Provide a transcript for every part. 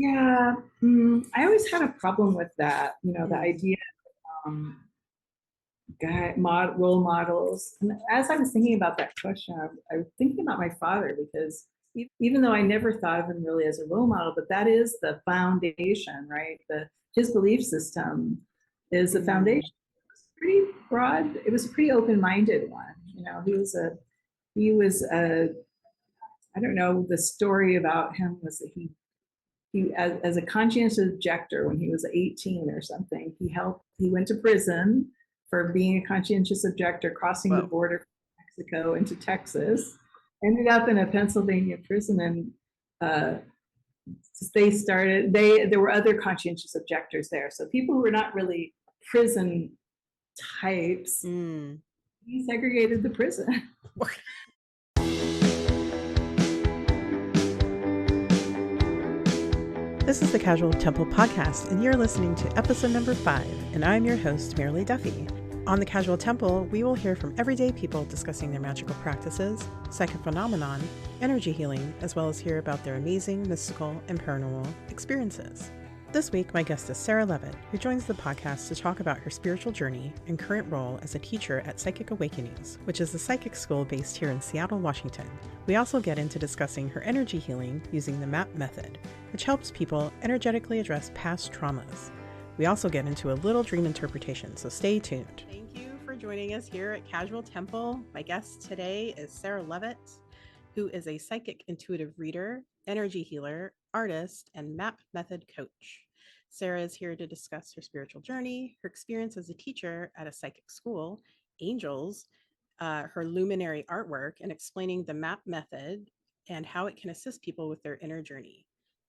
Yeah, I always had a problem with that, the Mm. idea of role models. And as I was thinking about that question, I was thinking about my father because even though I never thought of him really as a role model, but that is the foundation, right? His belief system is the foundation. Mm. Pretty broad. It was a pretty open-minded one. He was a I don't know. The story about him was that he as a conscientious objector when he was 18 or something, he went to prison for being a conscientious objector, crossing the Whoa. border from Mexico into Texas, ended up in a Pennsylvania prison. And there were other conscientious objectors there, so people who were not really prison types. Mm. He segregated the prison. This is the Casual Temple Podcast, and you're listening to episode number 5, and I'm your host, Marilee Duffy. On the Casual Temple, we will hear from everyday people discussing their magical practices, psychic phenomenon, energy healing, as well as hear about their amazing, mystical, and paranormal experiences. This week, my guest is Sarah Lovett, who joins the podcast to talk about her spiritual journey and current role as a teacher at Psychic Awakenings, which is a psychic school based here in Seattle, Washington. We also get into discussing her energy healing using the MAP method, which helps people energetically address past traumas. We also get into a little dream interpretation, so stay tuned. Thank you for joining us here at Casual Temple. My guest today is Sarah Lovett, who is a psychic intuitive reader, energy healer, artist, and MAP method coach. Sarah is here to discuss her spiritual journey, her experience as a teacher at a psychic school, angels, her luminary artwork, and explaining the MAP method and how it can assist people with their inner journey.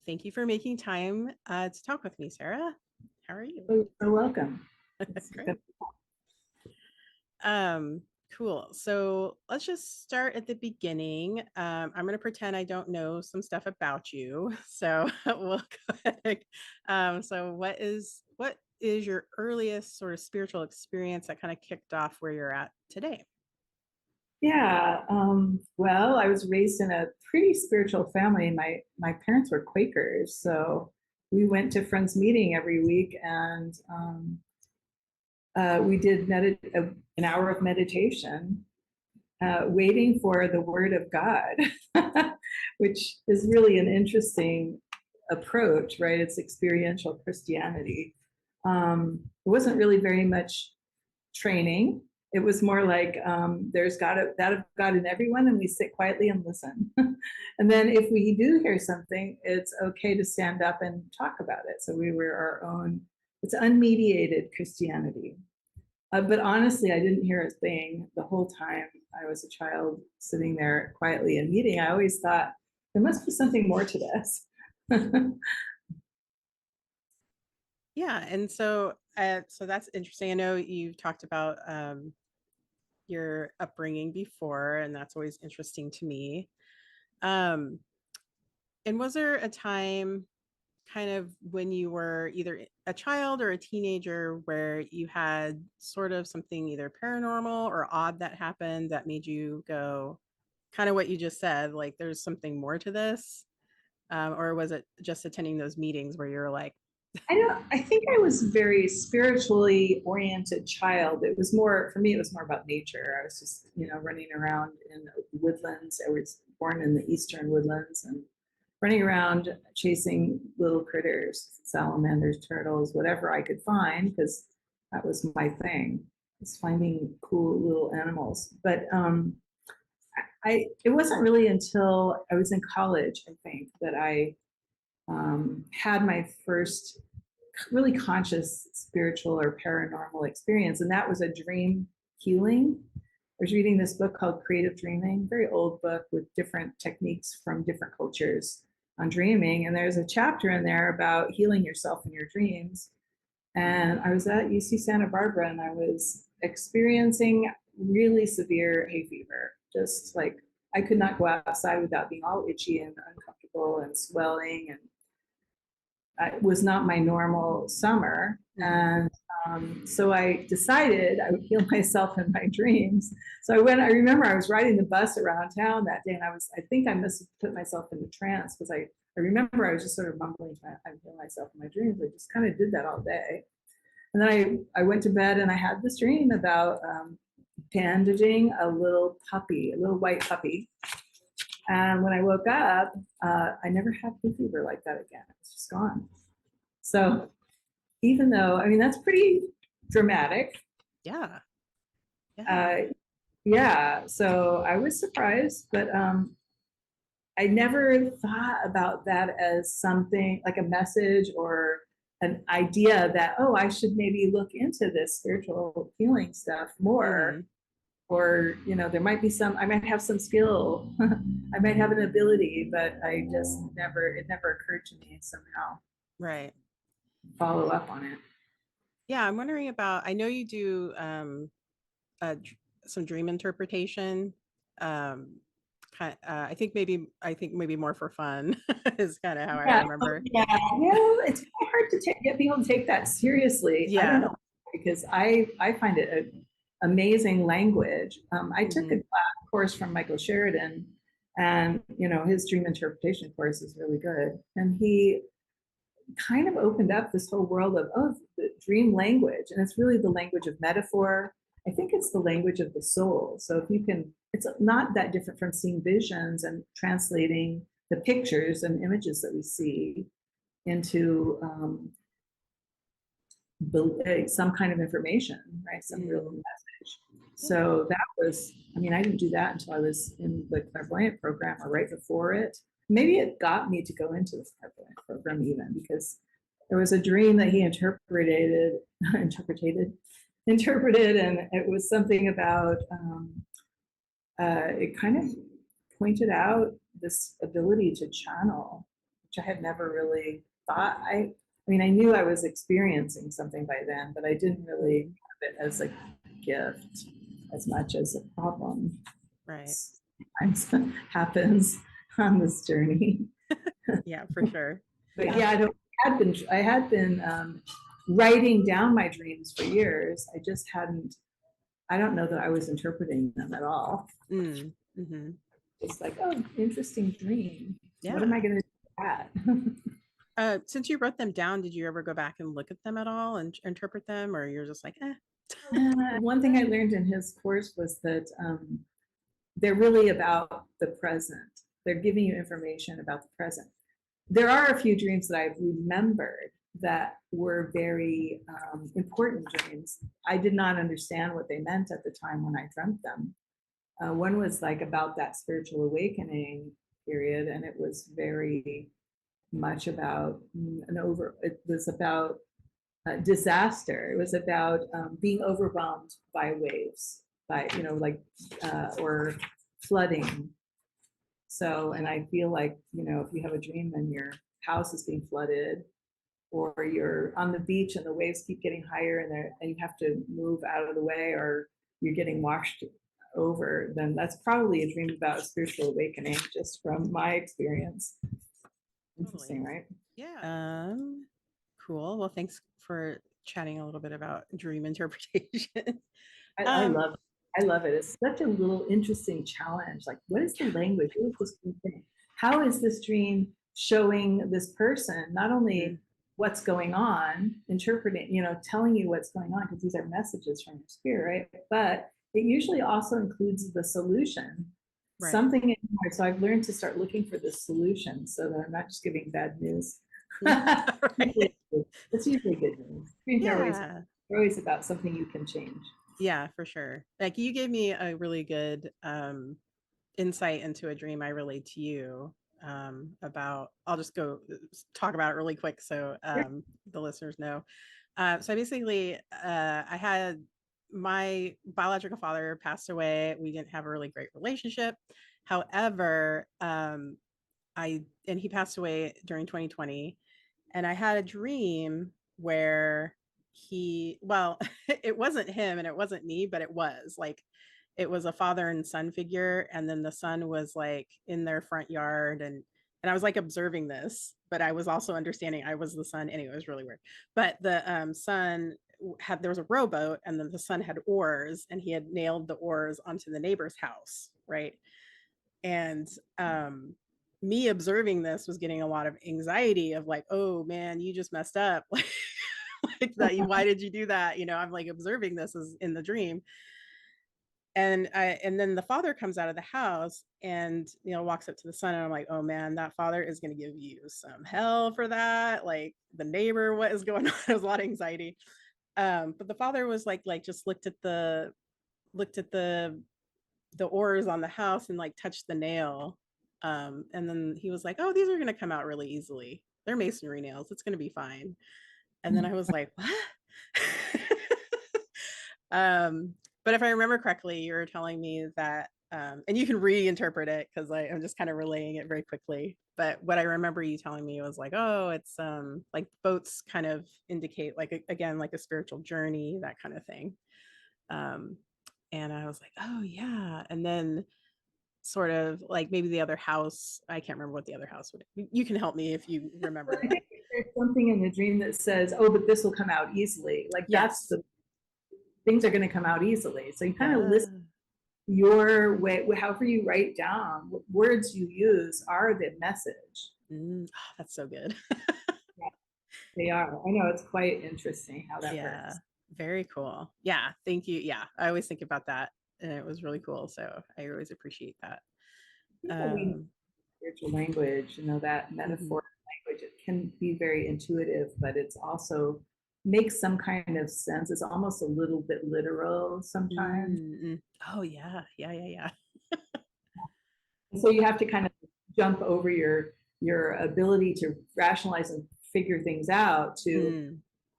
Thank you for making time to talk with me, Sarah. How are you? You're welcome. Great. Cool. So let's just start at the beginning. I'm going to pretend I don't know some stuff about you. So we'll go ahead. So what is your earliest sort of spiritual experience that kind of kicked off where you're at today? Yeah. Well, I was raised in a pretty spiritual family. My parents were Quakers, so we went to Friends meeting every week, and we did an hour of meditation, waiting for the Word of God, which is really an interesting approach, right? It's experiential Christianity. It wasn't really very much training. It was more like there's that of God in everyone, and we sit quietly and listen. And then if we do hear something, it's okay to stand up and talk about it. So we were our own. It's unmediated Christianity. But honestly, I didn't hear a thing the whole time I was a child sitting there quietly and meeting. I always thought there must be something more to this. Yeah, and so that's interesting. I know you've talked about your upbringing before, and that's always interesting to me. Um, and was there a time kind of when you were either a child or a teenager where you had sort of something either paranormal or odd that happened that made you go kind of what you just said, like there's something more to this? Or was it just attending those meetings where you're like, I think I was a very spiritually oriented child. It was more, for me, it was more about nature. I was just, running around in the woodlands. I was born in the eastern woodlands and running around chasing little critters, salamanders, turtles, whatever I could find, because that was my thing, was finding cool little animals. But it wasn't really until I was in college, I think, that I had my first really conscious spiritual or paranormal experience, and that was a dream healing. I was reading this book called Creative Dreaming, very old book with different techniques from different cultures on dreaming, and there's a chapter in there about healing yourself in your dreams. And I was at UC Santa Barbara, and I was experiencing really severe hay fever, just like I could not go outside without being all itchy and uncomfortable and swelling, and it was not my normal summer. And so I decided I would heal myself in my dreams. So I remember I was riding the bus around town that day, and I think I must have put myself in a trance because I I remember I was just sort of mumbling to myself in my dreams. I just kind of did that all day. And then I went to bed and I had this dream about bandaging a little puppy, a little white puppy. And when I woke up, I never had hay fever like that again. It was just gone. So even though, I mean, that's pretty dramatic. Yeah. Yeah. So I was surprised, but I never thought about that as something like a message or an idea that, oh, I should maybe look into this spiritual healing stuff more. Mm-hmm. Or, there might be I might have some skill. I might have an ability, but it never occurred to me somehow. Right. Follow up on it. Yeah. I'm wondering about, I know you do some dream interpretation. I think maybe more for fun is kind of how I remember. Yeah, it's hard to get people to take that seriously. Yeah. I don't know, because I find it an amazing language. I took a course from Michael Sheridan, and his dream interpretation course is really good. And he kind of opened up this whole world of the dream language, and it's really the language of metaphor. I think it's the language of the soul. So if you can, it's not that different from seeing visions and translating the pictures and images that we see into some kind of information, right? Some real message. So that was, I mean, I didn't do that until I was in the clairvoyant program or right before it. Maybe it got me to go into the clairvoyant program even, because there was a dream that he interpreted, and it was something about, it kind of pointed out this ability to channel, which I had never really thought. I mean, I knew I was experiencing something by then, but I didn't really have it as a gift as much as a problem. Right. Sometimes happens on this journey. Yeah, for sure. But yeah, I had been writing down my dreams for years. I just hadn't. I don't know that I was interpreting them at all. Mm-hmm. It's like, oh, interesting dream. Yeah. What am I going to do with that? Since you wrote them down, did you ever go back and look at them at all and interpret them, or you're just like, eh? One thing I learned in his course was that they're really about the present. They're giving you information about the present. There are a few dreams that I've remembered that were very important dreams. I did not understand what they meant at the time when I dreamt them. One was like about that spiritual awakening period, and it was very much about it was about disaster. It was about being overwhelmed by waves, by or flooding. So, and I feel like if you have a dream and your house is being flooded, or you're on the beach and the waves keep getting higher and you have to move out of the way, or you're getting washed over, then that's probably a dream about a spiritual awakening, just from my experience. Interesting, right? Yeah. Cool. Well, thanks for chatting a little bit about dream interpretation. I love it. It's such a little interesting challenge. Like, what is the language? What is this thing? How is this dream showing this person not only what's going on, interpreting, telling you what's going on, because these are messages from your spirit, right? But it usually also includes the solution. Right. Something in here. So I've learned to start looking for the solution so that I'm not just giving bad news. Right. It's usually good news. Yeah. Always about something you can change. Yeah, for sure. Like, you gave me a really good insight into a dream I relayed to you about. I'll just go talk about it really quick so the listeners know. So basically, I had my biological father passed away. We didn't have a really great relationship. However, he passed away during 2020, and I had a dream where it wasn't him and it wasn't me, but it was a father and son figure. And then the son was like in their front yard, and I was like observing this, but I was also understanding I was the son. Anyway, it was really weird. But the son there was a rowboat, and then the son had oars, and he had nailed the oars onto the neighbor's house. Right. And me observing this was getting a lot of anxiety of like, oh man, you just messed up. Like that, why did you do that? I'm like observing this as in the dream. And then the father comes out of the house and walks up to the son, and I'm like, oh man, that father is going to give you some hell for that. Like the neighbor, what is going on? There's a lot of anxiety. But the father was like just looked at the oars on the house and like touched the nail. And then he was like, oh, these are going to come out really easily. They're masonry nails, it's going to be fine. And then I was like, what? But if I remember correctly, you were telling me that, and you can reinterpret it because I'm just kind of relaying it very quickly. But what I remember you telling me was like, oh, it's like boats kind of indicate like, again, like a spiritual journey, that kind of thing. Um, and I was like, oh yeah. And then sort of like maybe the other house, I can't remember what the other house would, you can help me if you remember I it. think there's something in the dream that says, oh, but this will come out easily. Like that's Yes. the things are going to come out easily. So you kind of listen Yeah. your way, however you write down, what words you use are the message. Oh, that's so good. Yeah, they are. I know it's quite interesting how that Yeah, works. very cool. Yeah, thank you. Yeah, I always think about that, and it was really cool. So I always appreciate that. I think that we know Um, spiritual language, that mhm. metaphor language, it can be very intuitive, but it's also makes some kind of sense. It's almost a little bit literal sometimes. Mm-mm. Oh yeah, yeah, yeah, yeah. And so you have to kind of jump over your ability to rationalize and figure things out to Mm,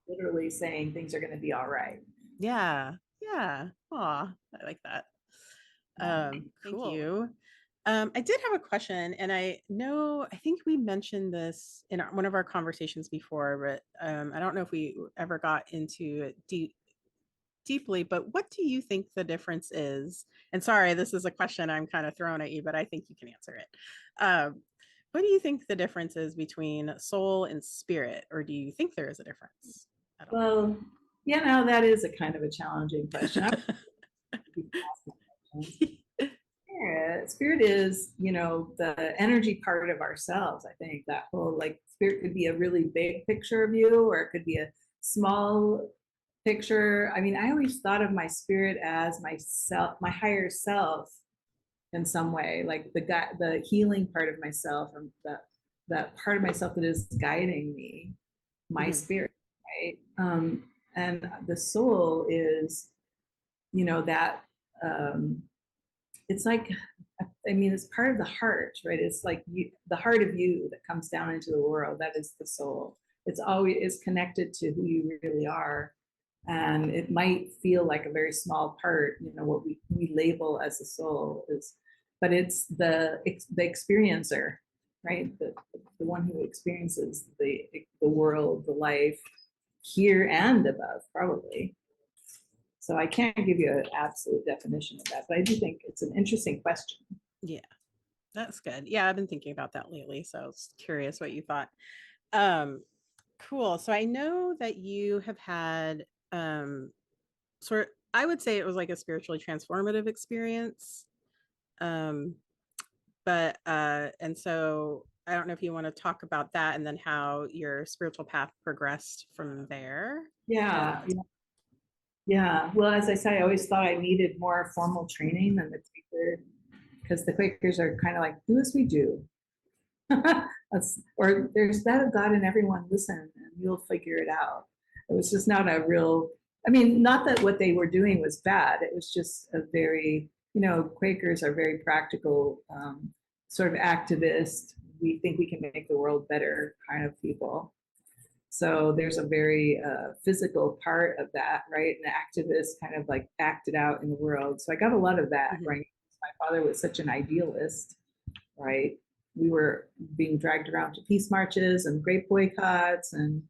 literally saying things are going to be all right. yeah, yeah. Aw, I like that. Thank Cool. you. I did have a question, and I think we mentioned this in one of our conversations before, but I don't know if we ever got into it deeply, but what do you think the difference is? And sorry, this is a question I'm kind of throwing at you, but I think you can answer it. What do you think the difference is between soul and spirit, or do you think there is a difference at all? Well, that is a kind of a challenging question. Spirit is, the energy part of ourselves. I think that whole like spirit could be a really big picture of you, or it could be a small picture. I mean, I always thought of my spirit as myself, my higher self, in some way, like the healing part of myself, and that part of myself that is guiding me, my Mhm. spirit, right? And the soul is, that it's like, I mean, it's part of the heart, right? It's like the heart of you that comes down into the world. That is the soul. It's always is connected to who you really are, and it might feel like a very small part. What we label as the soul is, but it's the experiencer, right? The one who experiences the world, the life here and above, probably. So I can't give you an absolute definition of that, but I do think it's an interesting question. Yeah, that's good. Yeah, I've been thinking about that lately, so I was curious what you thought. Um, cool. So I know that you have had I would say it was like a spiritually transformative experience. Um, but and so I don't know if you want to talk about that and then how your spiritual path progressed from there. Yeah, yeah. Well, as I said, I always thought I needed more formal training than the Quaker, because the Quakers are kind of like, do as we do. Or there's that of God in everyone, listen, and you'll figure it out. It was just not a real, I mean, not that what they were doing was bad. It was just a very, Quakers are very practical, sort of activist. We think we can make the world better kind of people. So there's a very physical part of that, right? And the activists kind of like acted out in the world. So I got a lot of that, Mhm. right? My father was such an idealist, right? We were being dragged around to peace marches and great boycotts and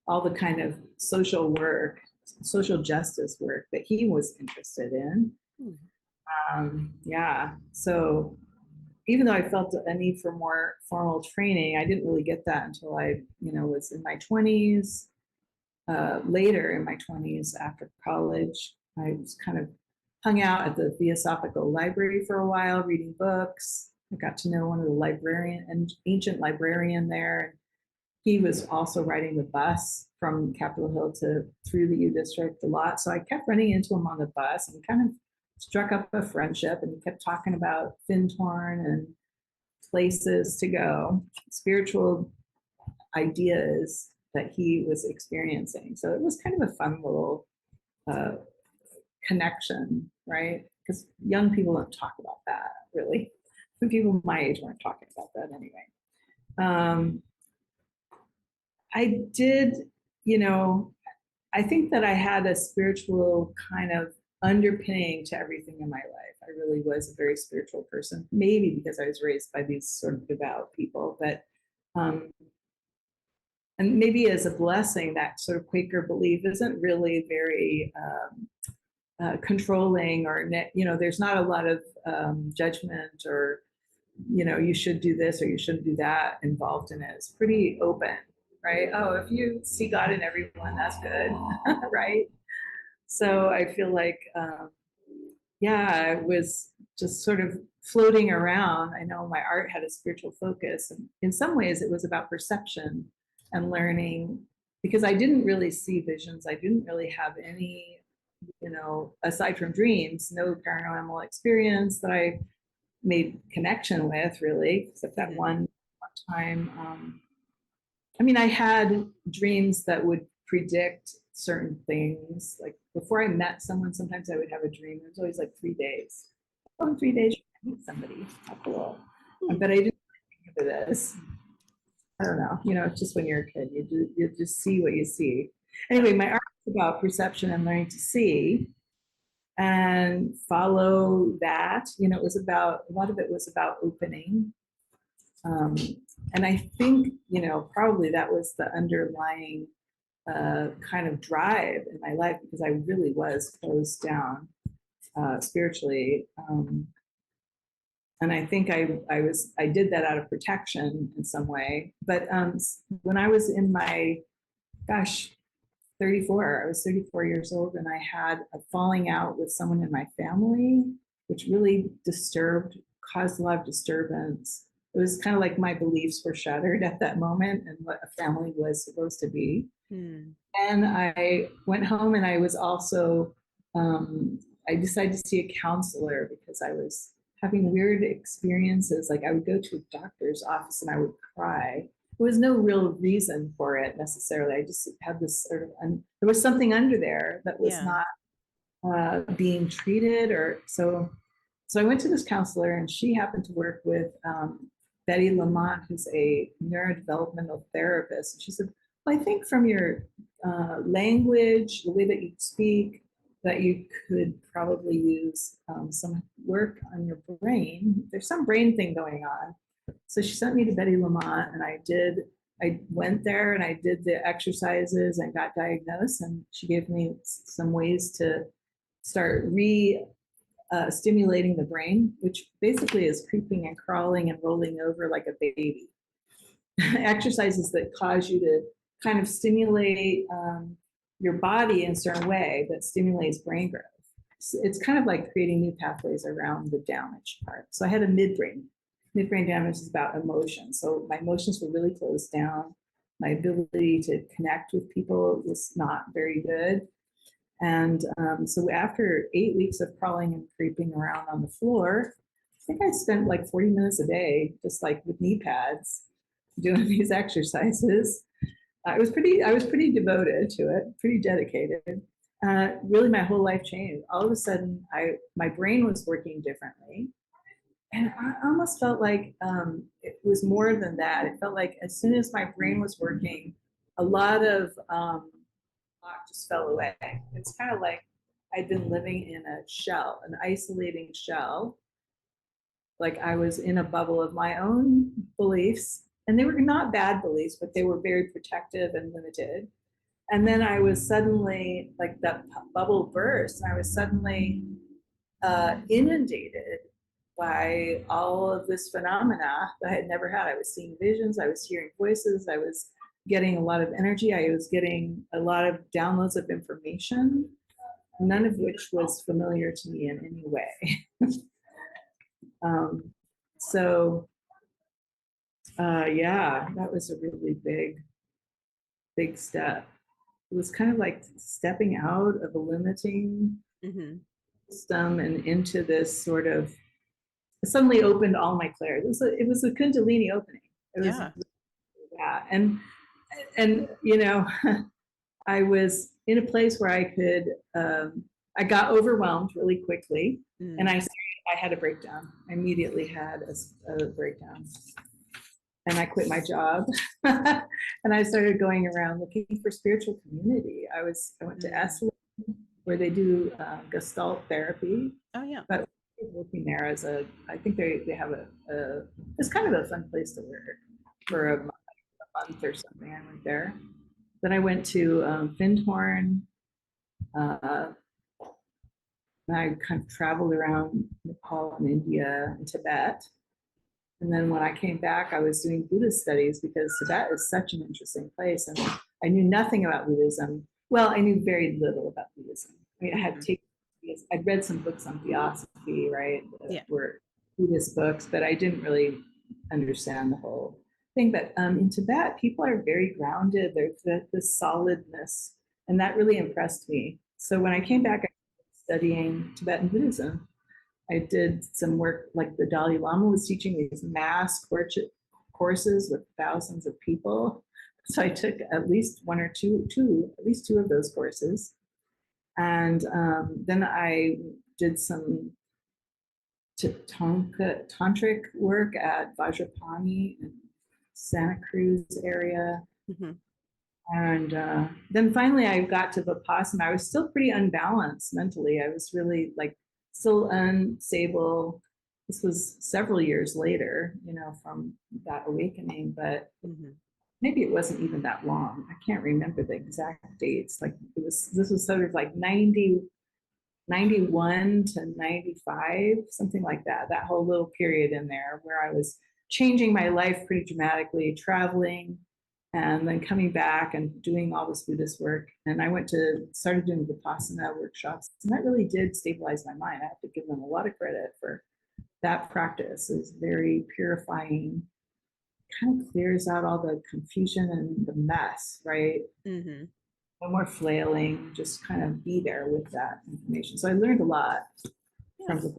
all the kind of social work, social justice work that he was interested in. Hmm. Yeah. So even though I felt a need for more formal training, I didn't really get that until I, was in my 20s. Later in my 20s, after college, I was kind of hung out at the Theosophical Library for a while, reading books. I got to know one of the ancient librarian there. He was also riding the bus from Capitol Hill to through the U District a lot. So I kept running into him on the bus and kind of struck up a friendship, and he kept talking about Findhorn and places to go, spiritual ideas that he was experiencing. So it was kind of a fun little uh, connection, right? Because young people don't talk about that really. Some people my age weren't talking about that anyway. I did, you know, I think that I had a spiritual kind of underpinning to everything in my life. I really was a very spiritual person, maybe because I was raised by these sort of devout people, but um, and maybe as a blessing, that sort of Quaker belief isn't really very controlling, or there's not a lot of judgment, or you should do this or you shouldn't do that involved in it. It's pretty open, right? Oh, if you see God in everyone, that's good, right? So I feel like, yeah, I was just sort of floating around. I know my art had a spiritual focus, and in some ways it was about perception and learning, because I didn't really see visions. I didn't really have any, aside from dreams, no paranormal experience that I made connection with, really, except that one time. I mean, I had dreams that would predict certain things. Like before I met someone, sometimes I would have a dream. It was always like 3 days. Oh, in 3 days, I meet somebody. How cool. But I didn't think of it as, I don't know, it's just when you're a kid, you just see what you see. Anyway, my art is about perception and learning to see and follow that. It was about, a lot of it was about opening. And I think, probably that was the underlying kind of drive in my life, because I really was closed down spiritually. And I think I did that out of protection in some way. But when I was in my, 34, I was 34 years old, and I had a falling out with someone in my family, which really caused a lot of disturbance. It was kind of like my beliefs were shattered at that moment and what a family was supposed to be. And I went home, and I was also, I decided to see a counselor because I was having weird experiences. Like I would go to a doctor's office and I would cry. There was no real reason for it necessarily. I just had this sort of, there was something under there that was not being treated, or so. So I went to this counselor, and she happened to work with Betty Lamont, who's a neurodevelopmental therapist. And she said, well, I think from your language, the way that you speak, that you could probably use some work on your brain. There's some brain thing going on. So she sent me to Betty Lamont, and I went there and I did the exercises and got diagnosed, and she gave me some ways to start stimulating the brain, which basically is creeping and crawling and rolling over like a baby. Exercises that cause you to kind of stimulate your body in a certain way that stimulates brain growth. So it's kind of like creating new pathways around the damaged part. So I had a midbrain. Midbrain damage is about emotions. So my emotions were really closed down. My ability to connect with people was not very good. And so after 8 weeks of crawling and creeping around on the floor, I think I spent like 40 minutes a day, just like with knee pads, doing these exercises. I was pretty devoted to it, pretty dedicated. Really, my whole life changed. All of a sudden, my brain was working differently. And I almost felt like it was more than that. It felt like as soon as my brain was working, a lot of block just fell away. It's kind of like I'd been living in a shell, an isolating shell. Like I was in a bubble of my own beliefs, and they were not bad beliefs, but they were very protective and limited. And then I was suddenly, like that bubble burst, and I was suddenly inundated by all of this phenomena that I had never had. I was seeing visions, I was hearing voices, I was getting a lot of energy, I was getting a lot of downloads of information, none of which was familiar to me in any way. So yeah, that was a really big step. It was kind of like stepping out of a limiting Mm-hmm. system and into this sort of, suddenly opened all my clarity. It was a Kundalini opening. It was, Yeah. yeah. And you know, I was in a place where I could, I got overwhelmed really quickly, and Mm. I had a breakdown. I immediately had a breakdown, and I quit my job, and I started going around looking for spiritual community. I went to Esalen, where they do Gestalt therapy, Oh, yeah. but working there as I think they have it's kind of a fun place to work for a month or something. I went there. Then I went to Findhorn. Uh, and I kind of traveled around Nepal and India and Tibet. And then when I came back, I was doing Buddhist studies because Tibet is such an interesting place. And I knew nothing about Buddhism. Well, I knew very little about Buddhism. I mean, I'd read some books on theosophy, right? That Yeah. were Buddhist books, but I didn't really understand the whole thing. But in Tibet, people are very grounded. There's the solidness, and that really impressed me. So when I came back, I started studying Tibetan Buddhism. I did some work, like the Dalai Lama was teaching these mass courses with thousands of people. So I took at least at least two of those courses. And then I did some tantric work at Vajrapani in Santa Cruz area. Mm-hmm. And then finally I got to Vipassana. I was still pretty unbalanced mentally. I was really like still unstable. This was several years later, from that awakening, but Mm-hmm. maybe it wasn't even that long. I can't remember the exact dates. Like this was sort of like 91 to 95, something like that. That whole little period in there where I was changing my life pretty dramatically, traveling, and then coming back and doing all this Buddhist work. And I started doing Vipassana workshops, and that really did stabilize my mind. I have to give them a lot of credit for that practice. It's very purifying, kind of clears out all the confusion and the mess, right? Mm-hmm. No more flailing, just kind of be there with that information. So I learned a lot from Yes. the,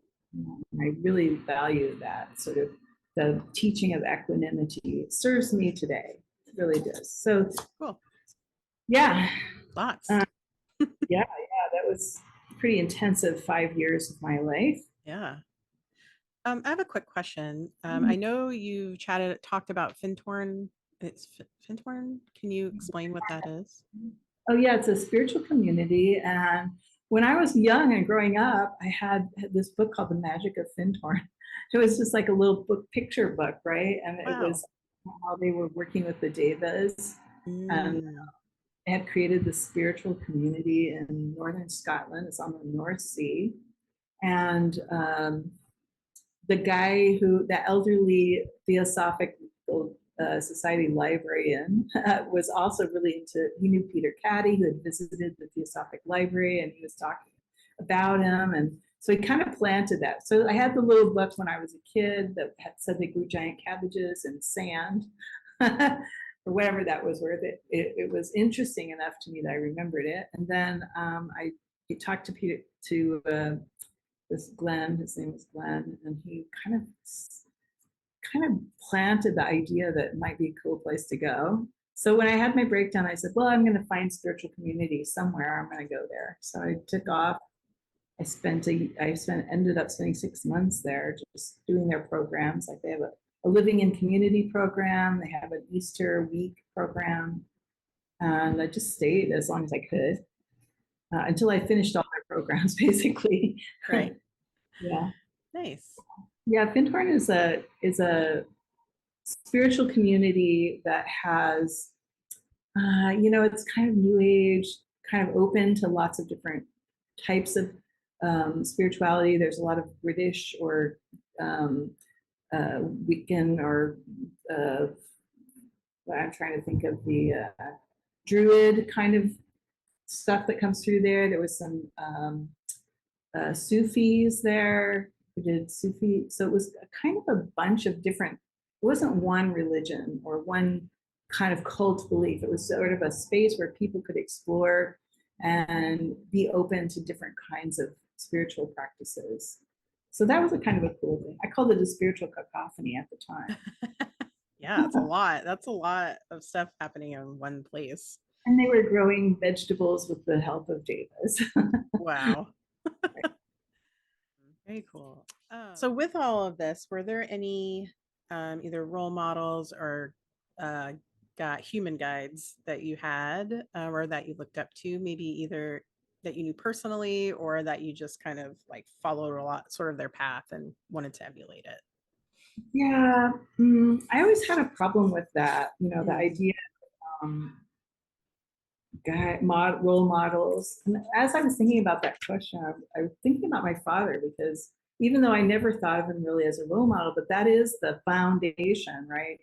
I really value that sort of the teaching of equanimity. It serves me today. It really does. So Cool. yeah, Lots. yeah, that was pretty intensive 5 years of my life. Yeah. I have a quick question. I know you talked about Fintorn. It's Fintorn. Can you explain what that is? Oh yeah, it's a spiritual community. And when I was young and growing up, I had this book called The Magic of Fintorn. It was just like a little picture book, right? And it Wow. was how they were working with the devas. And Mm. they had created this spiritual community in northern Scotland. It's on the North Sea. And the elderly Theosophical Society librarian, was also really he knew Peter Caddy, who had visited the Theosophic Library, and he was talking about him. And so he kind of planted that. So I had the little book when I was a kid that had said they grew giant cabbages in sand, or whatever that was worth. It was interesting enough to me that I remembered it. And then I talked to Peter, this Glenn, his name was Glenn, and he kind of planted the idea that it might be a cool place to go. So when I had my breakdown, I said, well, I'm going to find spiritual community somewhere. I'm going to go there. So I took off. Ended up spending 6 months there just doing their programs. Like they have a living in community program. They have an Easter week program. And I just stayed as long as I could until I finished all their programs, basically. Right. Yeah. Nice. Yeah, Findhorn is a spiritual community that has, it's kind of new age, kind of open to lots of different types of spirituality. There's a lot of British or um, Wiccan or I'm trying to think of the Druid kind of stuff that comes through there. There was some Sufis there. who did Sufi. So it was a kind of a bunch of different, it wasn't one religion or one kind of cult belief. It was sort of a space where people could explore and be open to different kinds of spiritual practices. So that was a kind of a cool thing. I called it a spiritual cacophony at the time. Yeah, it's a lot. That's a lot of stuff happening in one place. And they were growing vegetables with the help of devas. Wow. Very cool. So with all of this, were there any either role models or human guides that you had or that you looked up to, maybe either that you knew personally or that you just kind of like followed a lot, sort of their path and wanted to emulate it? Yeah, I always had a problem with that. The idea of role models. And as I was thinking about that question, I was thinking about my father, because even though I never thought of him really as a role model, but that is the foundation, right?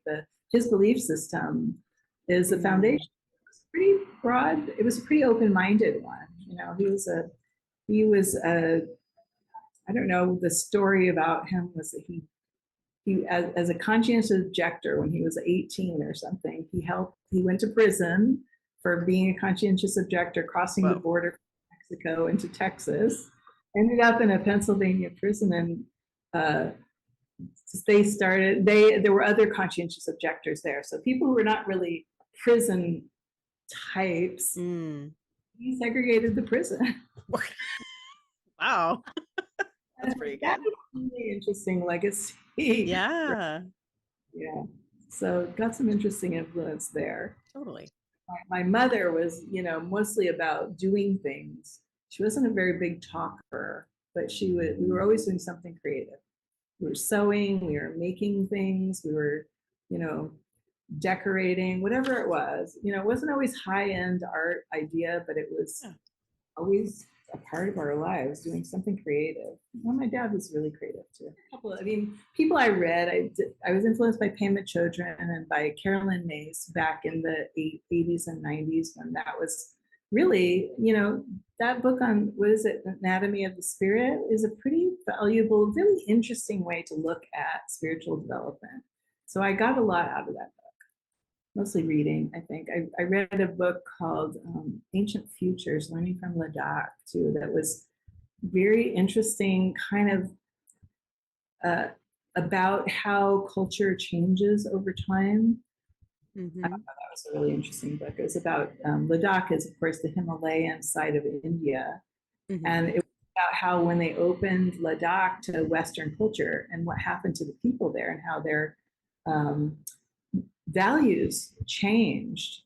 His belief system is the foundation. It's pretty broad. It was a pretty open-minded one. He was a I don't know, the story about him was that he as a conscientious objector when he was 18 or something, he went to prison for being a conscientious objector, crossing the border from Mexico into Texas, ended up in a Pennsylvania prison, and there were other conscientious objectors there. So people who were not really prison types, he segregated the prison. Wow. That's pretty good. That's a really interesting legacy. Yeah. Yeah. So got some interesting influence there. Totally. My mother was, mostly about doing things. She wasn't a very big talker, but we were always doing something creative. We were sewing, we were making things, we were, decorating, whatever it was. It wasn't always high-end art idea, but it was always a part of our lives, doing something creative. Well, my dad was really creative too. People I read, I was influenced by Pema Chodron and by Carolyn Myss back in the 80s and 90s, when that was really, that book on, what is it, Anatomy of the Spirit, is a pretty valuable, really interesting way to look at spiritual development. So I got a lot out of that book. Mostly reading, I think. I read a book called Ancient Futures, Learning from Ladakh, too, that was very interesting, kind of about how culture changes over time. I thought that was a really interesting book. It was about Ladakh is, of course, the Himalayan side of India. And it was about how when they opened Ladakh to Western culture and what happened to the people there and how their values changed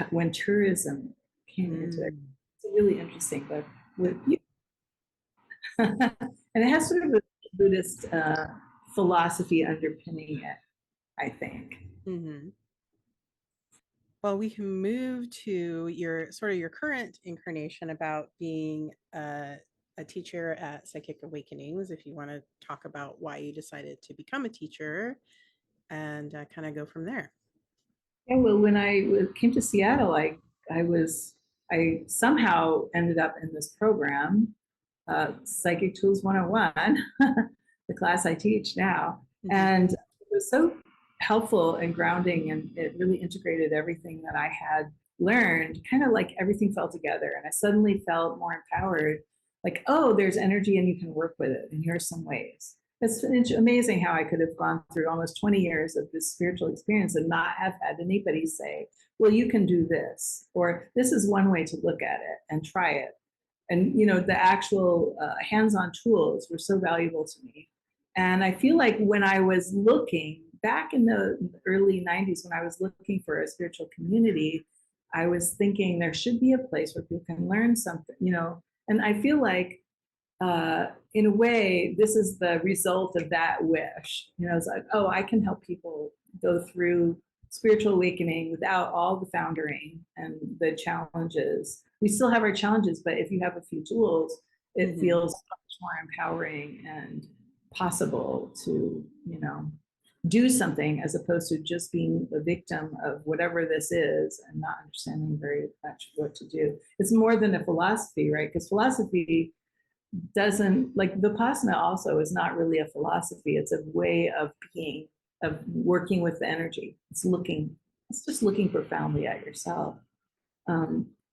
when tourism came into it. It's a really interesting book. And it has sort of a Buddhist philosophy underpinning it, I think. Well, we can move to your current incarnation about being a teacher at Psychic Awakenings. If you want to talk about why you decided to become a teacher, and kind of go from there. Yeah, well, when I came to Seattle, I somehow ended up in this program, Psychic Tools 101, the class I teach now. And it was so helpful and grounding, and it really integrated everything that I had learned, kind of like everything fell together. And I suddenly felt more empowered, like, oh, there's energy and you can work with it. And here are some ways. It's amazing how I could have gone through almost 20 years of this spiritual experience and not have had anybody say, well, you can do this, or this is one way to look at it and try it. And, the actual hands-on tools were so valuable to me. And I feel like when I was looking back in the early 90s, when I was looking for a spiritual community, I was thinking there should be a place where people can learn something, and I feel like, in a way, this is the result of that wish. It's like, oh, I can help people go through spiritual awakening without all the foundering and the challenges. We still have our challenges, but if you have a few tools, it feels much more empowering and possible to, do something, as opposed to just being a victim of whatever this is and not understanding very much what to do. It's more than a philosophy, right? Because philosophy doesn't, like Vipassana also is not really a philosophy. It's a way of being, of working with the energy. It's just looking profoundly at yourself.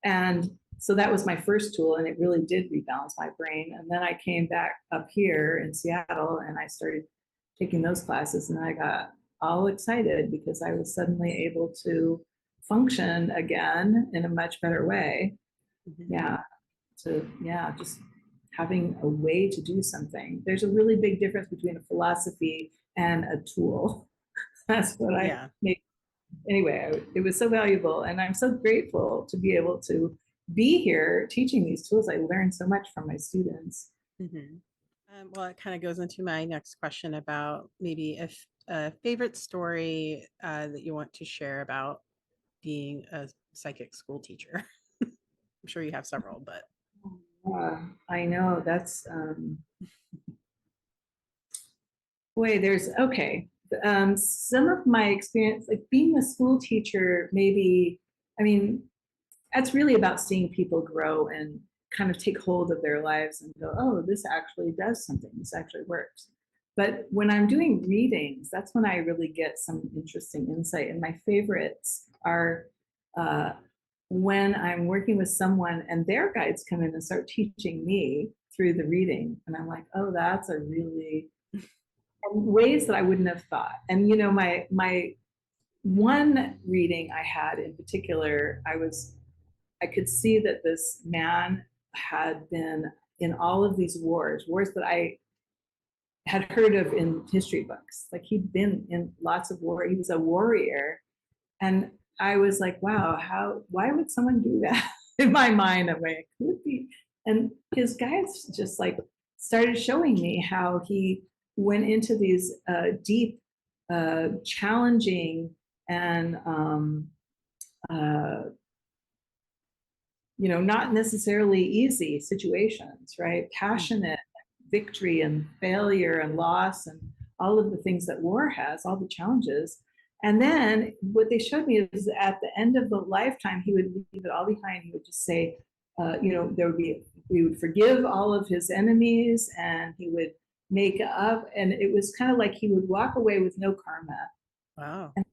And so that was my first tool, and it really did rebalance my brain. And then I came back up here in Seattle and I started taking those classes, and I got all excited because I was suddenly able to function again in a much better way. Mm-hmm. Yeah. Just having a way to do something. There's a really big difference between a philosophy and a tool. That's what I made. Anyway, it was so valuable, and I'm so grateful to be able to be here teaching these tools. I learned so much from my students. Mm-hmm. Well, it kind of goes into my next question about maybe a favorite story that you want to share about being a psychic school teacher. I'm sure you have several, but I know that's boy, there's okay. Some of my experience, like being a school teacher, maybe, I mean, that's really about seeing people grow and kind of take hold of their lives and go, oh, this actually does something. This actually works. But when I'm doing readings, that's when I really get some interesting insight. And my favorites are when I'm working with someone and their guides come in and start teaching me through the reading. And I'm like, oh, that's a really ways that I wouldn't have thought. And my one reading I had in particular, I could see that this man had been in all of these wars that I had heard of in history books. Like he'd been in lots of war. He was a warrior. And I was like, wow, why would someone do that? In my mind, I'm like, who would be? And his guides just like started showing me how he went into these deep, challenging, and not necessarily easy situations, right? Passionate victory and failure and loss and all of the things that war has, all the challenges. And then what they showed me is at the end of the lifetime, he would leave it all behind. He would just say, we would forgive all of his enemies, and he would make up. And it was kind of like he would walk away with no karma. wow. And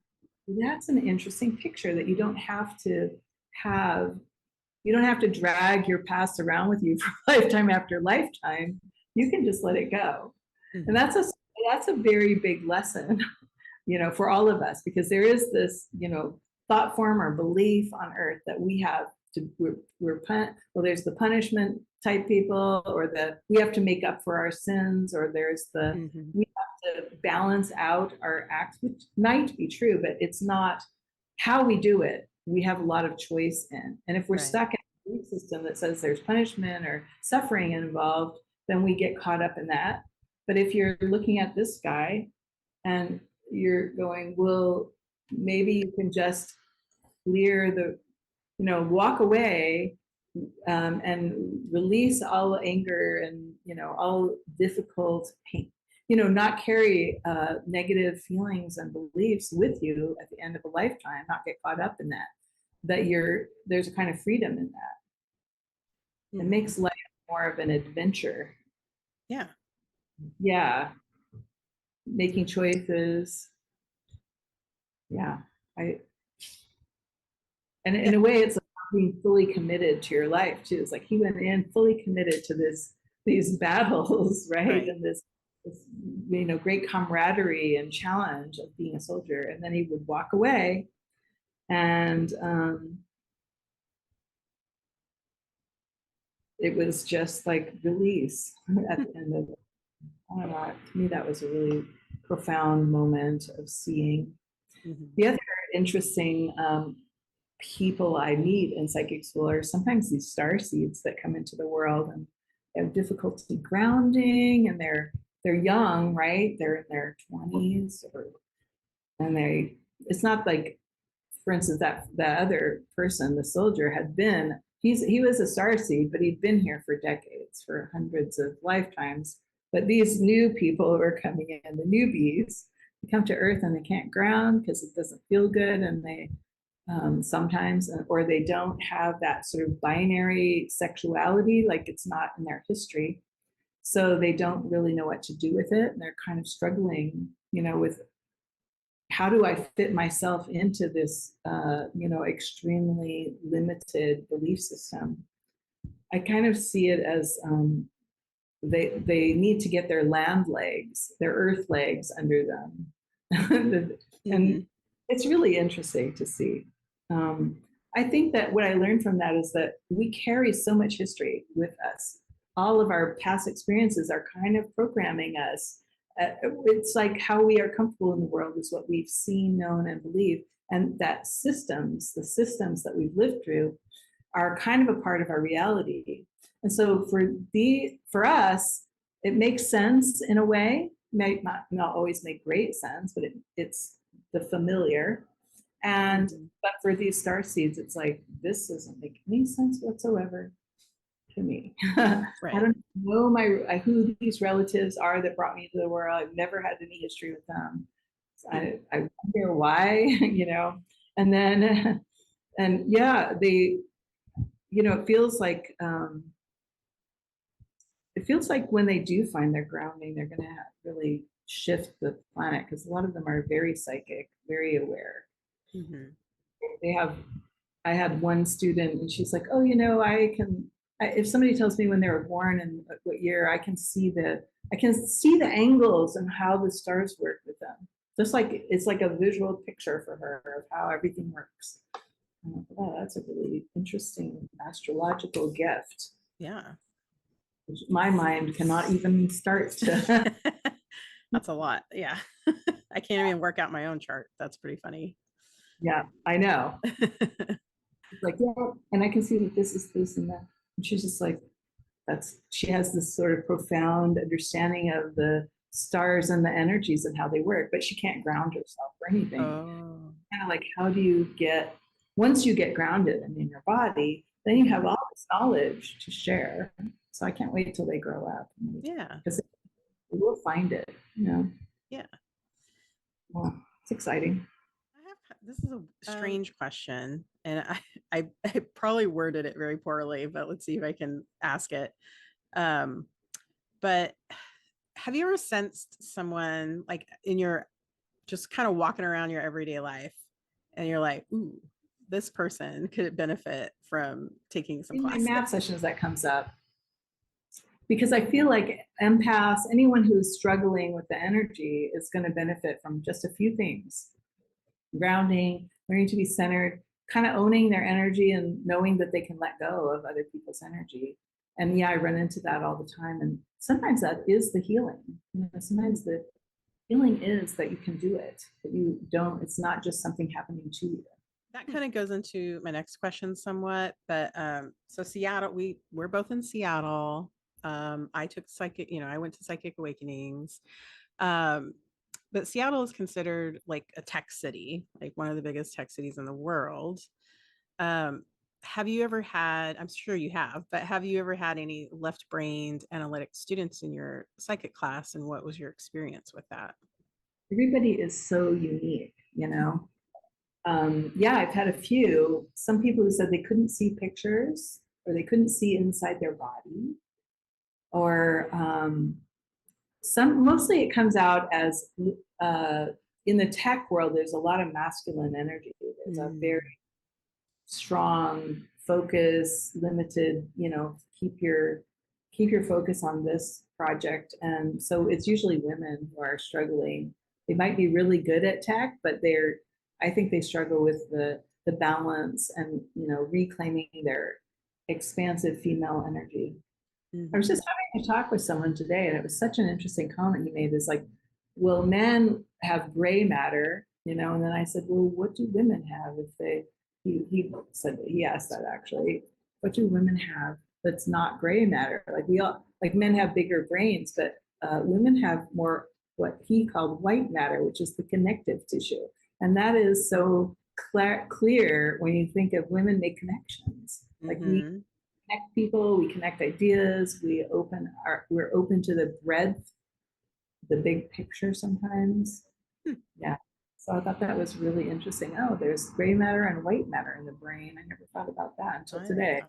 that's an interesting picture, that you don't have to drag your past around with you for lifetime after lifetime. You can just let it go. Mm-hmm. And that's a very big lesson, for all of us, because there is this, thought form or belief on earth that we have to, there's the punishment type people, or we have to make up for our sins, or there's we have to balance out our acts, which might be true, but it's not how we do it. We have a lot of choice in. And if we're stuck in a belief system that says there's punishment or suffering involved, then we get caught up in that. But if you're looking at this guy and you're going, well, maybe you can just clear walk away, and release all anger and, all difficult pain, not carry negative feelings and beliefs with you at the end of a lifetime, not get caught up in that there's a kind of freedom in that. It makes life more of an adventure. Yeah. Making choices. Yeah. And in a way, it's like being fully committed to your life too. It's like he went in fully committed to these battles, right? And this great camaraderie and challenge of being a soldier. And then he would walk away, and it was just like release at the end of it. I don't know. To me, that was a really profound moment of seeing. The other interesting people I meet in psychic school are sometimes these star seeds that come into the world and have difficulty grounding, and they're young, right? They're in their 20s, and it's not like, for instance, that other person, the soldier, he was a star seed, but he'd been here for decades, for hundreds of lifetimes. But these new people who are coming in, the newbies, they come to Earth and they can't ground because it doesn't feel good, and they sometimes, or they don't have that sort of binary sexuality, like it's not in their history. So they don't really know what to do with it. And they're kind of struggling, with how do I fit myself into this, extremely limited belief system. I kind of see it as they need to get their land legs, their earth legs under them. And it's really interesting to see. I think that what I learned from that is that we carry so much history with us. All of our past experiences are kind of programming us. It's like how we are comfortable in the world is what we've seen, known, and believed. And that the systems that we've lived through, are kind of a part of our reality. And so for us, it makes sense in a way. May not always make great sense, but it's the familiar. And but for these star seeds, it's like this doesn't make any sense whatsoever to me. Right. I don't know who these relatives are that brought me into the world. I've never had any history with them. So I wonder why, and then and yeah, it feels like when they do find their grounding, they're going to really shift the planet, because a lot of them are very psychic, very aware. Mm-hmm. I had one student, and she's like, oh, if somebody tells me when they were born and what year, I can see the angles and how the stars work with them. Just like it's like a visual picture for her of how everything works. Oh, that's a really interesting astrological gift. Yeah. My mind cannot even start to. That's a lot. Yeah. I can't even work out my own chart. That's pretty funny. Yeah, I know. It's like, yeah, and I can see that this is this and that. And she's just like, she has this sort of profound understanding of the stars and the energies and how they work, but she can't ground herself or anything. Oh. Kind of like, how do you once you get grounded and in your body, then you have all this knowledge to share. So I can't wait till they grow up. Yeah. Because we'll find it, Yeah. Well, it's exciting. This is a strange question, and I probably worded it very poorly, but let's see if I can ask it. But have you ever sensed someone like in your just kind of walking around your everyday life, and you're like, ooh, this person could benefit from taking some In my classes? math sessions, that comes up because I feel like empaths, anyone who's struggling with the energy, is going to benefit from just a few things: grounding, learning to be centered, kind of owning their energy and knowing that they can let go of other people's energy. And yeah, I run into that all the time. And sometimes that is the healing. Sometimes the healing is that you can do it, that you don't, it's not just something happening to you. That kind of goes into my next question somewhat, but so Seattle, we're both in Seattle. I took I went to Psychic Awakenings. But Seattle is considered like a tech city, like one of the biggest tech cities in the world. Have you ever had, I'm sure you have, but have you ever had any left-brained analytic students in your psychic class, and what was your experience with that? Everybody is so unique, Yeah, I've had a few. Some people who said they couldn't see pictures, or they couldn't see inside their body, or mostly it comes out as in the tech world, there's a lot of masculine energy. There's a very strong focus, limited, keep your focus on this project. And so it's usually women who are struggling. They might be really good at tech, but I think they struggle with the balance and, reclaiming their expansive female energy. I was just having a talk with someone today, and it was such an interesting comment he made. Is like, well, men have gray matter, and then I said, well, what do women have if they? He said, he asked that actually. What do women have that's not gray matter? Like men have bigger brains, but women have more what he called white matter, which is the connective tissue, and that is so clear when you think of women make connections. Like we connect people, we connect ideas, we're open to the breadth, the big picture sometimes. Yeah. So I thought that was really interesting. Oh, there's gray matter and white matter in the brain. I never thought about that until today.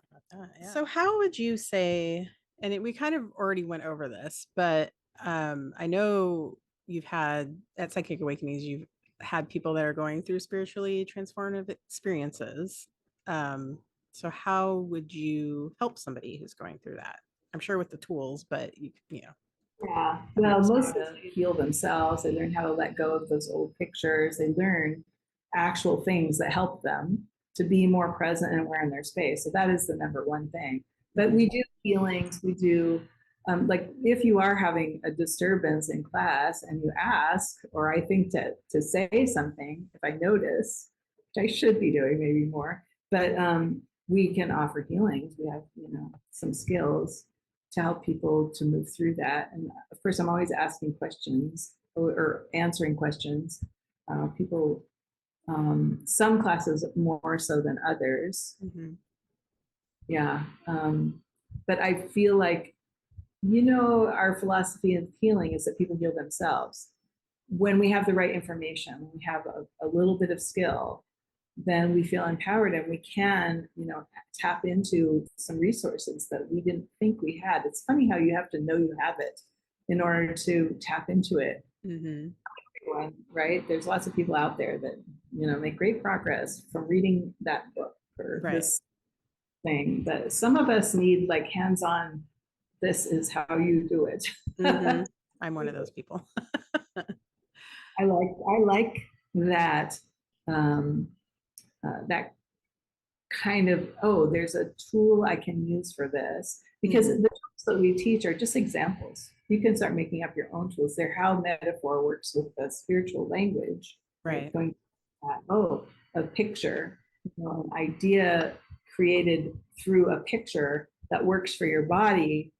So how would you say we kind of already went over this, but I know you've had at Psychic Awakenings, you've had people that are going through spiritually transformative experiences. So how would you help somebody who's going through that? I'm sure with the tools, but you know, Yeah. have your Well, most experience. of them heal themselves. They learn how to let go of those old pictures. They learn actual things that help them to be more present and aware in their space. So that is the number one thing. But we do healings. We do, like if you are having a disturbance in class and you ask, or I think to say something, if I notice, which I should be doing maybe more, but we can offer healings. We have, some skills to help people to move through that. And of course, I'm always asking questions or answering questions. People, some classes more so than others. Mm-hmm. Yeah. But I feel like, our philosophy of healing is that people heal themselves. When we have the right information, when we have a little bit of skill, then we feel empowered and we can, tap into some resources that we didn't think we had. It's funny how you have to know you have it in order to tap into it. Mm-hmm. Right? There's lots of people out there that, make great progress from reading that book or Right. this thing. But some of us need like hands-on, this is how you do it. Mm-hmm. I'm one of those people. I like that that kind of, oh, there's a tool I can use for this, because the tools that we teach are just examples. You can start making up your own tools. They're how metaphor works with the spiritual language. Right. Going a picture, an idea created through a picture that works for your body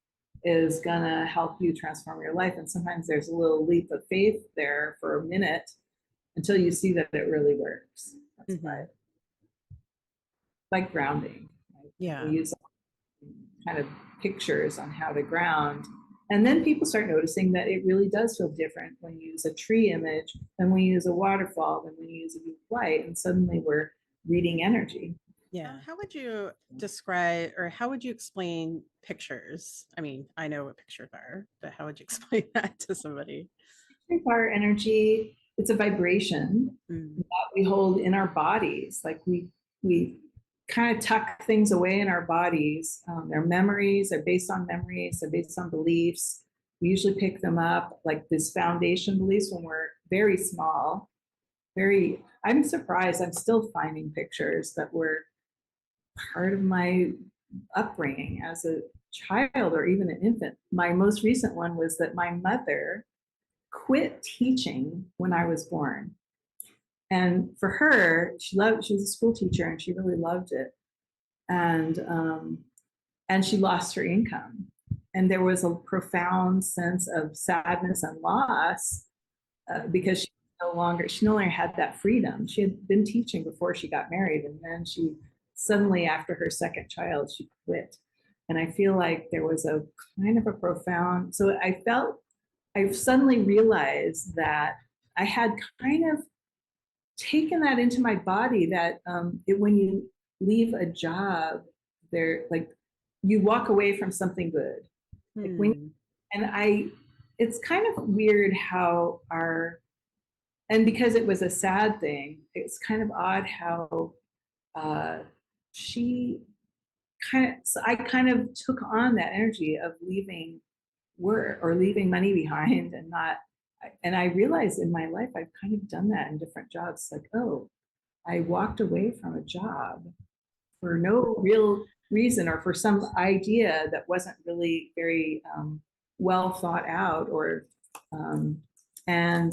is gonna help you transform your life. And sometimes there's a little leap of faith there for a minute until you see that it really works. That's why, like grounding. Right? Yeah. We use kind of pictures on how to ground. And then people start noticing that it really does feel different when you use a tree image than when you use a waterfall, than when you use a blue light. And suddenly we're reading energy. Yeah. How would you describe, or how would you explain pictures? I mean, I know what pictures are, but how would you explain that to somebody? Our energy, it's a vibration that we hold in our bodies. Like we kind of tuck things away in our bodies. They're memories, they're based on memories, they're based on beliefs. We usually pick them up like this foundation beliefs when we're very small. I'm surprised I'm still finding pictures that were part of my upbringing as a child or even an infant. My most recent one was that my mother quit teaching when I was born. And for her, she was a school teacher and she really loved it. And she lost her income. And there was a profound sense of sadness and loss because she no longer had that freedom. She had been teaching before she got married, and then she suddenly, after her second child, she quit. And I feel like there was a kind of a profound, so I suddenly realized that I had kind of taken that into my body, that when you leave a job, there, like, you walk away from something good. Like it's kind of weird how and because it was a sad thing, it's kind of odd how she so I kind of took on that energy of leaving work or leaving money behind and I realized in my life I've kind of done that in different jobs. Like, oh, I walked away from a job for no real reason or for some idea that wasn't really very well thought out, and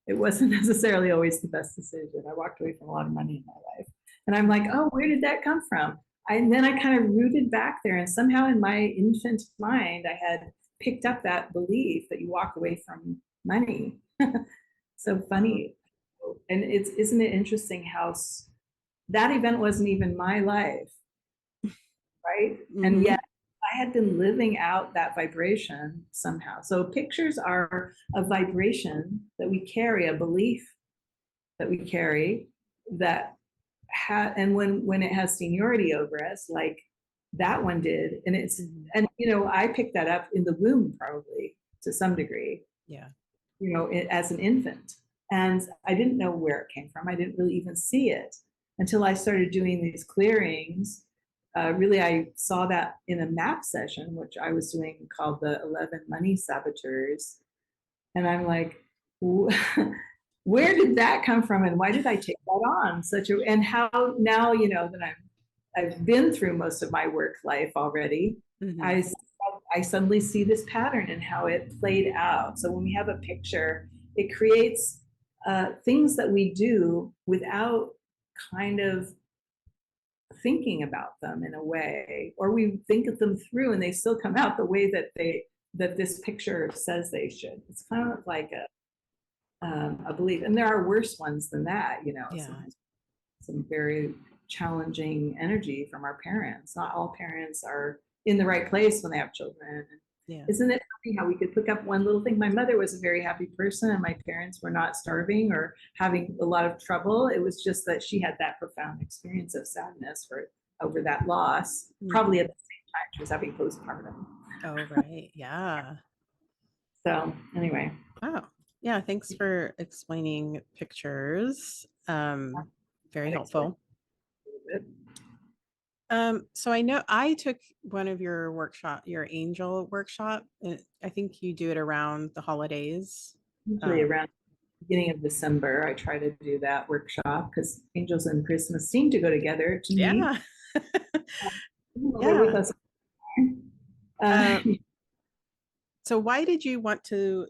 it wasn't necessarily always the best decision. I walked away from a lot of money in my life. And I'm like, oh, where did that come from? And then I kind of rooted back there. And somehow in my infant mind, I had picked up that belief that you walk away from money. So funny. And isn't it interesting how that event wasn't even my life, right? And yet I had been living out that vibration somehow. So pictures are a vibration that we carry, a belief that we carry and when it has seniority over us, like that one did. And Mhm. and you know, I picked that up in the womb probably to some degree, Yeah. you know, as an infant. And I didn't know where it came from. I didn't really even see it until I started doing these clearings. Really, I saw that in a map session, which I was doing called the 11 Money Saboteurs. And I'm like, where did that come from? And why did I take that on? And how now, you know, that I've been through most of my work life already, Mhm. I, I suddenly see this pattern and how it played out. So when we have a picture, it creates things that we do without kind of thinking about them in a way, or we think of them through and they still come out the way that this picture says they should. It's kind of like a belief, and there are worse ones than that. You know, Yeah. sometimes some very challenging energy from our parents. Not all parents are in the right place when they have children. Yeah. Isn't it funny how we could pick up one little thing? My mother was a very happy person, and my parents were not starving or having a lot of trouble. It was just that she had that profound experience of sadness over that loss. Probably Mhm. at the same time she was having postpartum. Oh, right. Yeah. So anyway, Wow. Yeah. Thanks for explaining pictures. Very that explains helpful. it. So I know I took one of your your angel workshop, and I think you do it around the holidays. Usually Um, around beginning of December, I try to do that workshop because angels and Christmas seem to go together to me. yeah. They're with Yeah. us. Uh, You so why did you want to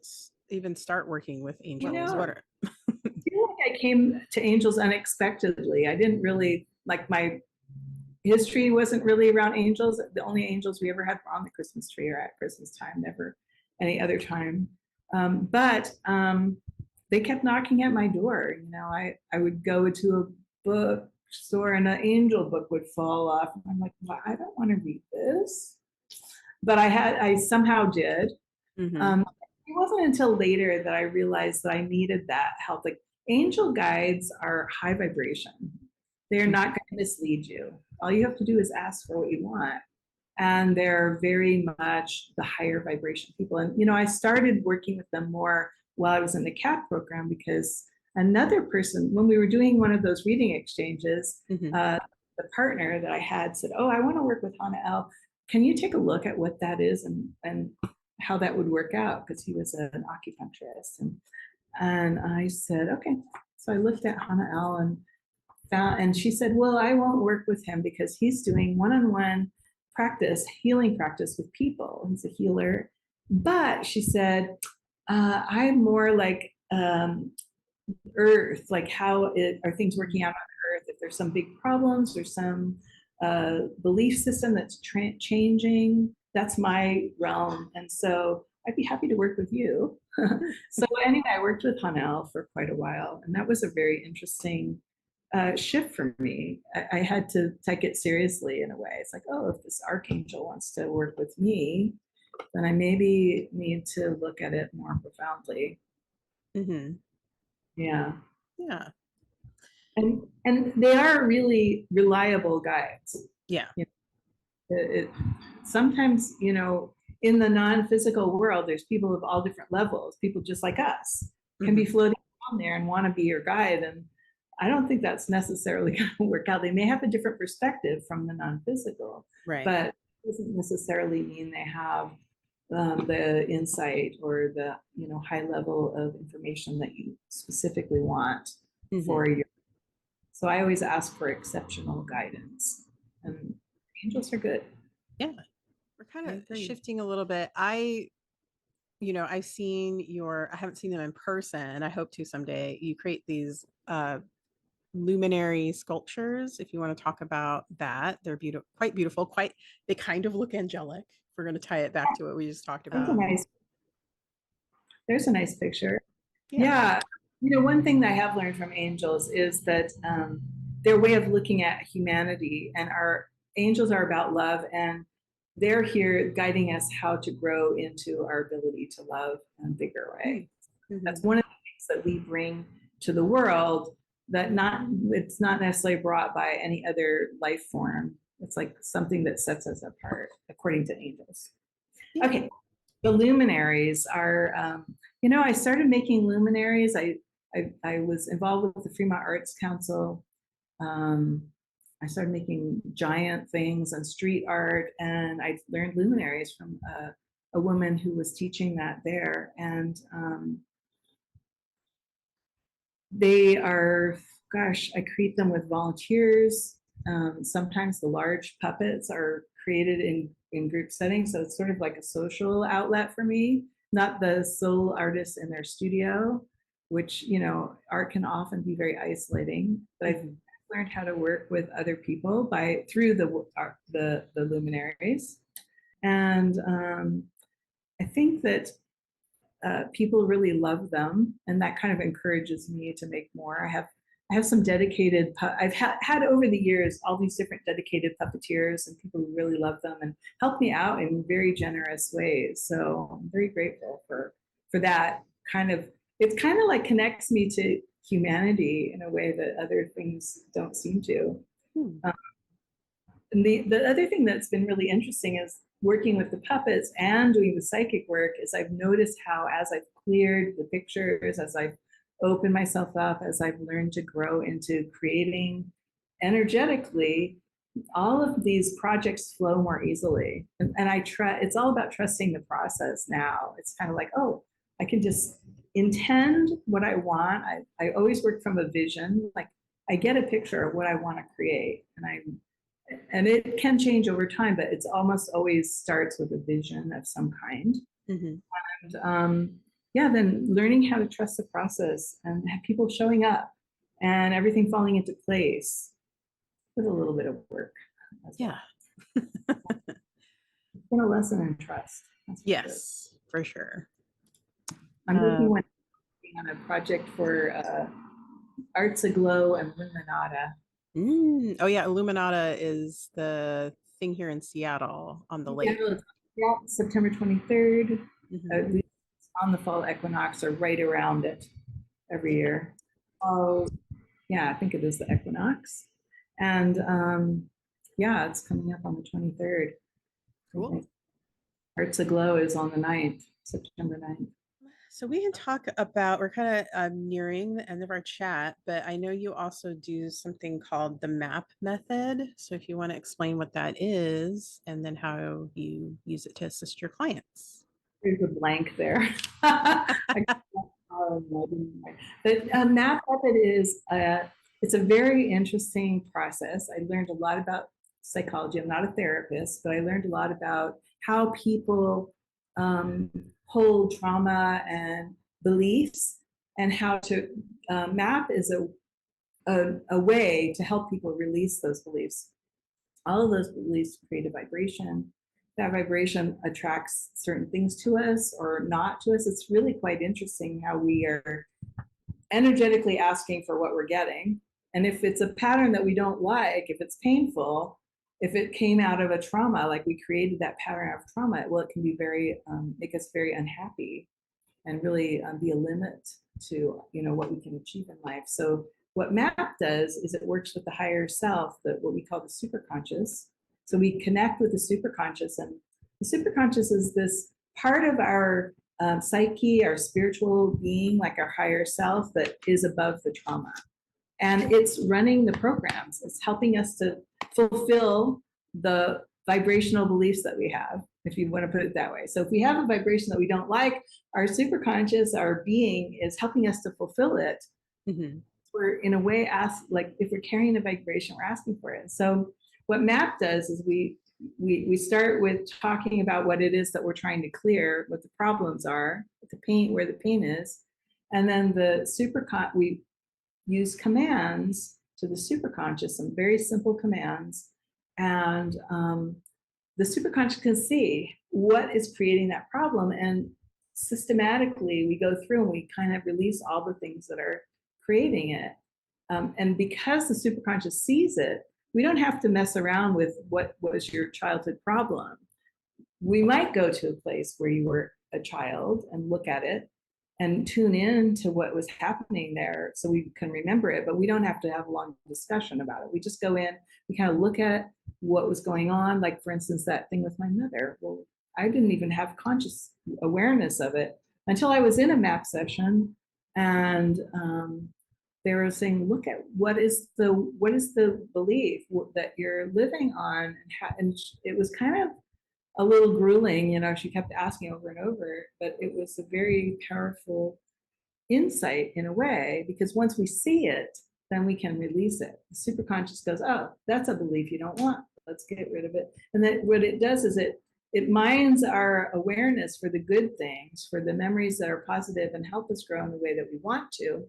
even start working with angels? know, What are I feel like I came to angels unexpectedly. I didn't really like my history wasn't really around angels. The only angels we ever had were on the Christmas tree or at Christmas time, never any other time. But they kept knocking at my door. You know, I would go to a bookstore and an angel book would fall off. And I'm like, well, I don't want to read this. But I somehow did. Mhm. Um, it wasn't until later that I realized that I needed that help. Like angel guides are high vibration. They're not going to mislead you. All you have to do is ask for what you want. And they're very much the higher vibration people. And, you know, I started working with them more while I was in the CAP program because another person, when we were doing one of those reading exchanges, Mhm. uh, the partner that I had said, oh, I want to work with Hana L. Can you take a look at what that is and how that would work out? Because he was an acupuncturist. And I said, okay. So I looked at Hana L and she said, well, I won't work with him because he's doing one-on-one practice, healing practice with people. He's a healer. But she said, I'm more like earth, like are things working out on earth? If there's some big problems or some belief system that's changing, that's my realm. And so I'd be happy to work with you. So anyway, I worked with Hanel for quite a while, and that was a very interesting shift for me. I had to take it seriously in a way. It's like, oh, if this archangel wants to work with me, then I maybe need to look at it more profoundly. Mhm. Yeah. Yeah. And they are really reliable guides. Yeah. You know, sometimes, you know, in the non-physical world, there's people of all different levels. People just like us can be Mhm. floating around there and want to be your guide. And I don't think that's necessarily going to work out. They may have a different perspective from the non-physical, Right. but it doesn't necessarily mean they have the insight or the, you know, high level of information that you specifically want Mhm. for your. So I always ask for exceptional guidance, and angels are good. Yeah. We're kind I of agree. shifting a little bit. I've seen I haven't seen them in person. I hope to someday. You create these luminary sculptures. If you want to talk about that, they're beautiful, they kind of look angelic. If we're going to tie it back to what we just talked That's a about. nice. There's a nice picture. Yeah. Yeah, you know, one thing that I have learned from angels is that their way of looking at humanity, and our angels are about love, and they're here guiding us how to grow into our ability to love in a bigger way. Mm-hmm. That's one of the things that we bring to the world that not it's not necessarily brought by any other life form. It's like something that sets us apart, according to angels. Yeah. Okay, the luminaries are, I started making luminaries. I was involved with the Fremont Arts Council. I started making giant things and street art, and I learned luminaries from a woman who was teaching that there. And they are, gosh, I create them with volunteers. Sometimes the large puppets are created in group settings, so it's sort of like a social outlet for me, not the sole artists in their studio, which, art can often be very isolating. But I've learned how to work with other people through the luminaries. And I think that people really love them, and that kind of encourages me to make more. I have some dedicated. I've had over the years all these different dedicated puppeteers, and people who really love them and help me out in very generous ways. So I'm very grateful for that kind of. It kind of like connects me to humanity in a way that other things don't seem to. And the other thing that's been really interesting is working with the puppets and doing the psychic work is I've noticed how as I've cleared the pictures, as I've opened myself up, as I've learned to grow into creating energetically, all of these projects flow more easily. And it's all about trusting the process now. It's kind of like, oh, I can just intend what I want. I always work from a vision. Like I get a picture of what I want to create, and it can change over time, but it's almost always starts with a vision of some kind. And then learning how to trust the process and have people showing up and everything falling into place with a little bit of work. Yeah. It's been a lesson in trust. Yes, for sure. I'm working on a project for Arts Aglow and Luminata. Oh yeah, Illuminata is the thing here in Seattle on the lake. Yeah, September 23rd, on the fall equinox or right around it every year. Oh, yeah, I think it is the equinox. And it's coming up on the 23rd. Cool. Arts Aglow is on the 9th, September 9th. So we can talk about, we're kind of nearing the end of our chat, but I know you also do something called the MAP method. So if you want to explain what that is and then how you use it to assist your clients. There's a blank there. The MAP method is, it's a very interesting process. I learned a lot about psychology. I'm not a therapist, but I learned a lot about how people hold trauma and beliefs, and how to MAP is a way to help people release those beliefs. All of those beliefs create a vibration. That vibration attracts certain things to us or not to us. It's really quite interesting how we are energetically asking for what we're getting. And if it's a pattern that we don't like, if it's painful, if it came out of a trauma, like we created that pattern of trauma, well, it can be make us very unhappy and really be a limit to, what we can achieve in life. So what MAP does is it works with the higher self, what we call the superconscious. So we connect with the superconscious, and the superconscious is this part of our psyche, our spiritual being, like our higher self, that is above the trauma. And it's running the programs. It's helping us to fulfill the vibrational beliefs that we have, if you want to put it that way. So if we have a vibration that we don't like, our superconscious, our being, is helping us to fulfill it. We're in a way like if we're carrying a vibration, we're asking for it. So what MAP does is we start with talking about what it is that we're trying to clear, what the problems are, where the pain is, and then we use commands to the superconscious, some very simple commands, and the superconscious can see what is creating that problem, and systematically we go through and we kind of release all the things that are creating it. And because the superconscious sees it, we don't have to mess around with what was your childhood problem. We might go to a place where you were a child and look at it and tune in to what was happening there so we can remember it. But we don't have to have a long discussion about it. We just go in, we kind of look at what was going on. Like, for instance, that thing with my mother. Well, I didn't even have conscious awareness of it until I was in a map session, and they were saying, look at what is the belief that you're living on, and it was kind of a little grueling, she kept asking over and over, but it was a very powerful insight in a way, because once we see it, then we can release it. The superconscious goes, oh, that's a belief you don't want. Let's get rid of it. And then what it does is it mines our awareness for the good things, for the memories that are positive and help us grow in the way that we want to.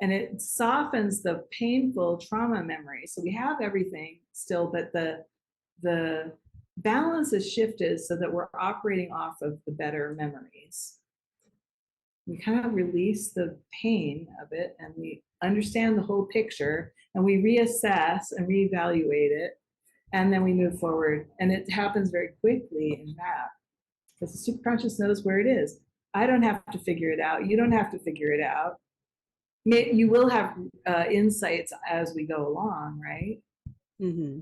And it softens the painful trauma memory. So we have everything still, but the balance is shifted so that we're operating off of the better memories. We kind of release the pain of it, and we understand the whole picture, and we reassess and reevaluate it, and then we move forward. And it happens very quickly in that, because the superconscious knows where it is. I don't have to figure it out. You don't have to figure it out. You will have insights as we go along, right? Mm-hmm.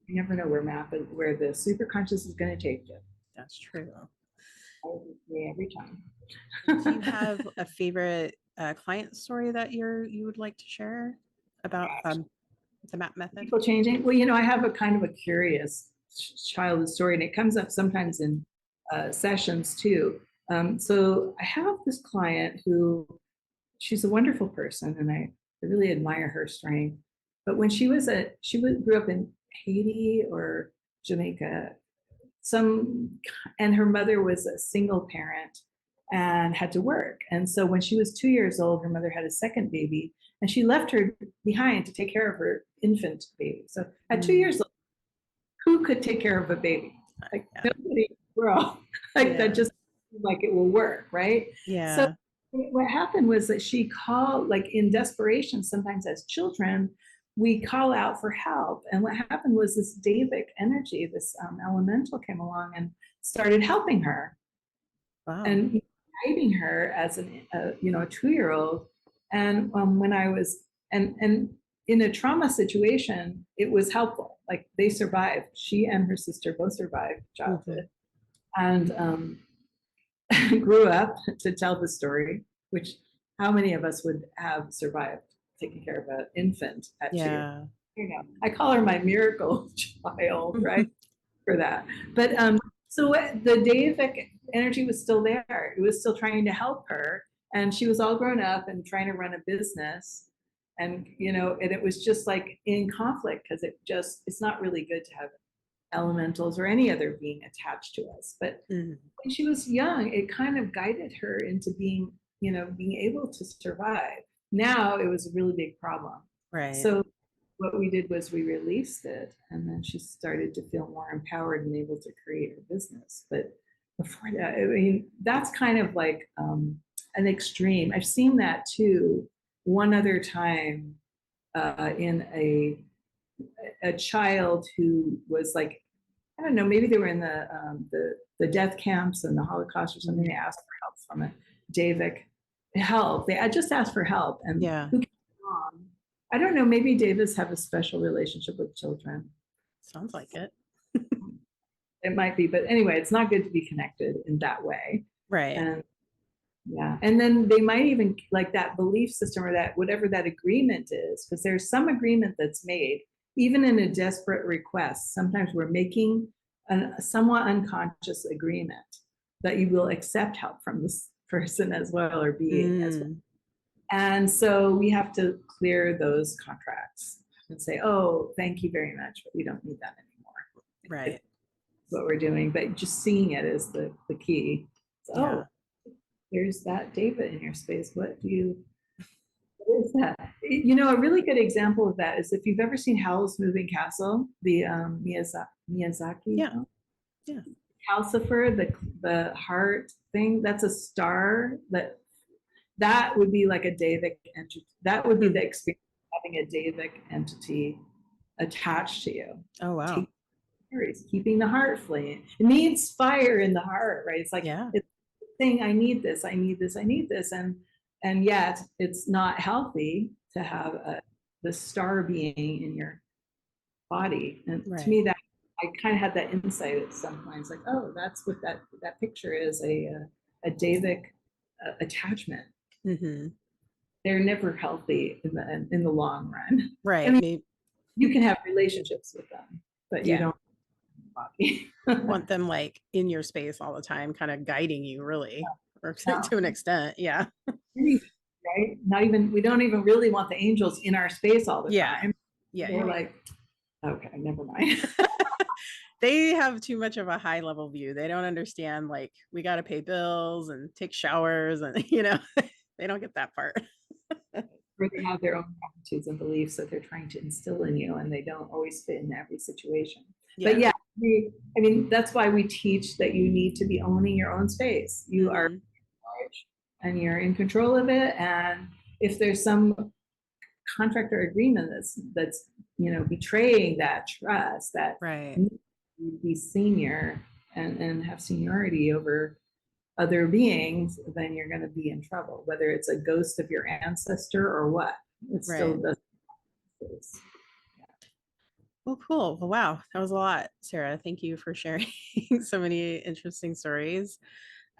You never know where the superconscious is going to take you. That's true. Every time. Do you have a favorite client story that you would like to share about the map method? People changing? Well, I have a kind of a curious childhood story, and it comes up sometimes in sessions too. So I have this client who, she's a wonderful person, and I really admire her strength. But when she grew up in Haiti or Jamaica, and her mother was a single parent and had to work. And so when she was 2 years old, her mother had a second baby, and she left her behind to take care of her infant baby. So at 2 years old, who could take care of a baby? Like nobody, we're all like that, just like it will work, right? Yeah. So what happened was that she called, like in desperation, sometimes as children, we call out for help. And what happened was this Davic energy, this elemental came along and started helping her. Wow. And guiding her as a 2-year-old. And when I was, and in a trauma situation, it was helpful. Like they survived. She and her sister both survived childhood. Mm-hmm. And grew up to tell the story, which how many of us would have survived taking care of an infant at 2? I call her my miracle child, right? For that. But so the Davic energy was still there. It was still trying to help her, and she was all grown up and trying to run a business, and and it was just like in conflict, because it's not really good to have elementals or any other being attached to us. But when she was young, it kind of guided her into being able to survive. Now it was a really big problem. Right. So what we did was we released it, and then she started to feel more empowered and able to create her business. But before that, I mean, that's kind of like an extreme. I've seen that too one other time in a child who was like, I don't know, maybe they were in the death camps and the Holocaust or something. They asked for help from a Davic help. They just asked for help, and who came along? I don't know, maybe Davids have a special relationship with children. Sounds like it. It might be, but anyway, it's not good to be connected in that way. Right. And then they might even, like that belief system or that whatever that agreement is, because there's some agreement that's made, even in a desperate request. Sometimes we're making a somewhat unconscious agreement that you will accept help from this person as well, or being as well. And so we have to clear those contracts and say, oh, thank you very much, but we don't need that anymore. Right. That's what we're doing. But just seeing it is the key. So, oh, there's that David in your space. What is that? A really good example of that is if you've ever seen Howl's Moving Castle, the Miyazaki. Yeah. Calcifer, the heart thing, that's a star that would be like a Davic entity. That would be the experience of having a Davic entity attached to you. Oh, wow. Keeping the heart flame. It needs fire in the heart, right? It's like it's saying, I need this, I need this, I need this. And yet it's not healthy to have the star being in your body. And to Right. me, that I kind of had that insight at some point. It's like, oh, that's what that picture is, a Davic attachment. Mm-hmm. They're never healthy in the long run. I Right. mean, you can have relationships with them, but you Yeah. don't body. Want them like in your space all the time, kind of guiding you really, or No. to an extent. Yeah. Right? Not even, we don't even really want the angels in our space all the Yeah. time. Yeah. We're like, okay, never mind. They have too much of a high level view. They don't understand, like, we got to pay bills and take showers and, they don't get that part. Or they have their own attitudes and beliefs that they're trying to instill in you, and they don't always fit in every situation. Yeah. But yeah, I mean, that's why we teach that you need to be owning your own space. You are in charge and you're in control of it. And if there's some contract or agreement that's betraying that trust, that Right. you be senior and have seniority over other beings, then you're going to be in trouble, whether it's a ghost of your ancestor or what. It still Right. doesn't. Well, cool. Well, wow. That was a lot, Sarah. Thank you for sharing so many interesting stories.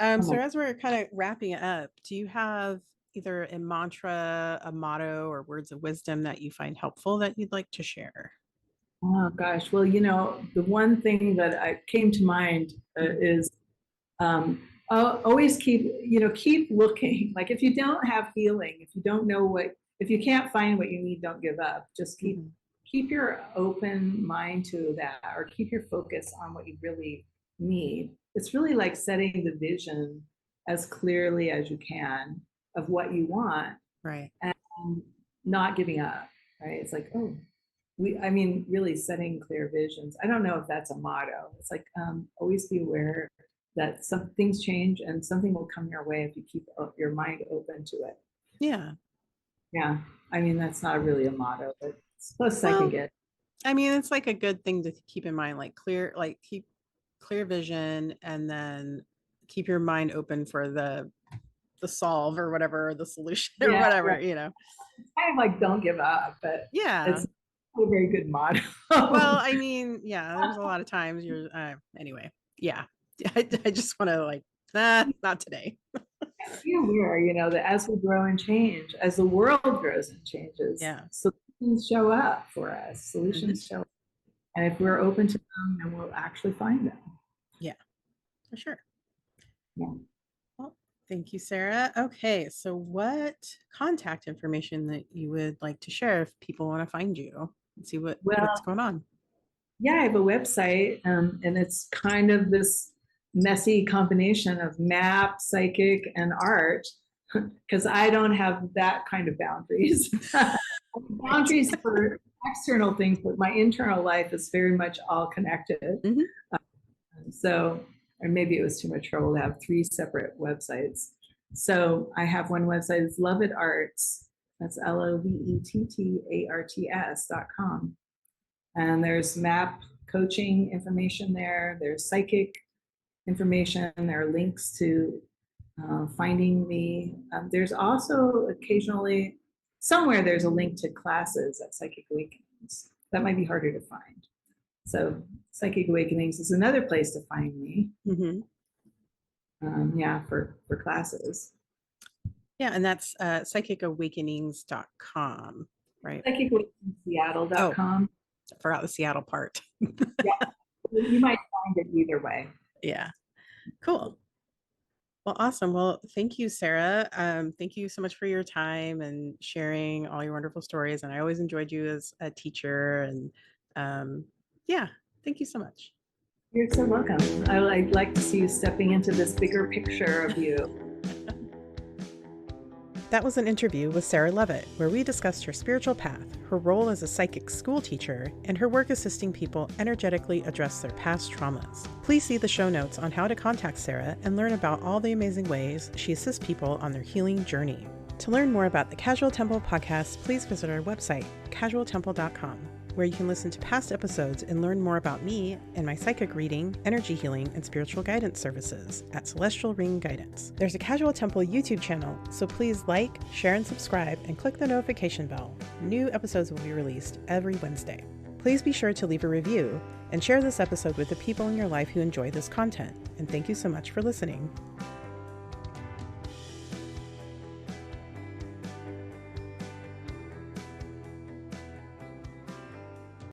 So as we're kind of wrapping it up, do you have either a mantra, a motto, or words of wisdom that you find helpful that you'd like to share? Oh gosh. Well, the one thing that I came to mind is always keep looking. Like if you don't have feeling, if you don't know if you can't find what you need, don't give up. Just keep your open mind to that, or keep your focus on what you really need. It's really like setting the vision as clearly as you can of what you want, Right. and not giving up. Right? It's like, really setting clear visions. I don't know if that's a motto. It's like always be aware that some things change and something will come your way if you keep your mind open to it. Yeah. Yeah. I mean, that's not really a motto, but it's close I can get. I mean, it's like a good thing to keep in mind, keep clear vision, and then keep your mind open for the solve or whatever, the solution or whatever, Right. It's kind of like don't give up, but it's not a very good motto. Well, I mean, there's a lot of times anyway. Yeah. I just want to not today. Be aware, that as we grow and change, as the world grows and changes, solutions show up for us. Solutions show up. And if we're open to them, then we'll actually find them. Yeah, for sure. Yeah. Well, thank you, Sarah. Okay, so what contact information that you would like to share if people want to find you and see what's going on? Yeah, I have a website, and it's kind of this messy combination of map, psychic, and art, because I don't have that kind of boundaries. Boundaries for external things, but my internal life is very much all connected. So, or maybe it was too much trouble to have 3 separate websites. So I have one website, it's Lovett Arts. That's LOVETTARTS.com. And there's map coaching information there. There's psychic information. There are links to finding me. There's also occasionally, somewhere there's a link to classes at Psychic Awakenings. That might be harder to find. So Psychic Awakenings is another place to find me. For classes. Yeah, and that's psychicawakenings.com, right? PsychicAwakeningsSeattle.com. I forgot the Seattle part. You might find it either way. Yeah. Cool. Well, awesome. Well, thank you, Sarah. Thank you so much for your time and sharing all your wonderful stories. And I always enjoyed you as a teacher. And thank you so much. You're so welcome. I'd like to see you stepping into this bigger picture of you. That was an interview with Sarah Lovett, where we discussed her spiritual path, her role as a psychic school teacher, and her work assisting people energetically address their past traumas. Please see the show notes on how to contact Sarah and learn about all the amazing ways she assists people on their healing journey. To learn more about the Casual Temple podcast, please visit our website, casualtemple.com. where you can listen to past episodes and learn more about me and my psychic reading, energy healing, and spiritual guidance services at Celestial Ring Guidance. There's a Casual Temple YouTube channel, so please like, share, and subscribe, and click the notification bell. New episodes will be released every Wednesday. Please be sure to leave a review and share this episode with the people in your life who enjoy this content. And thank you so much for listening.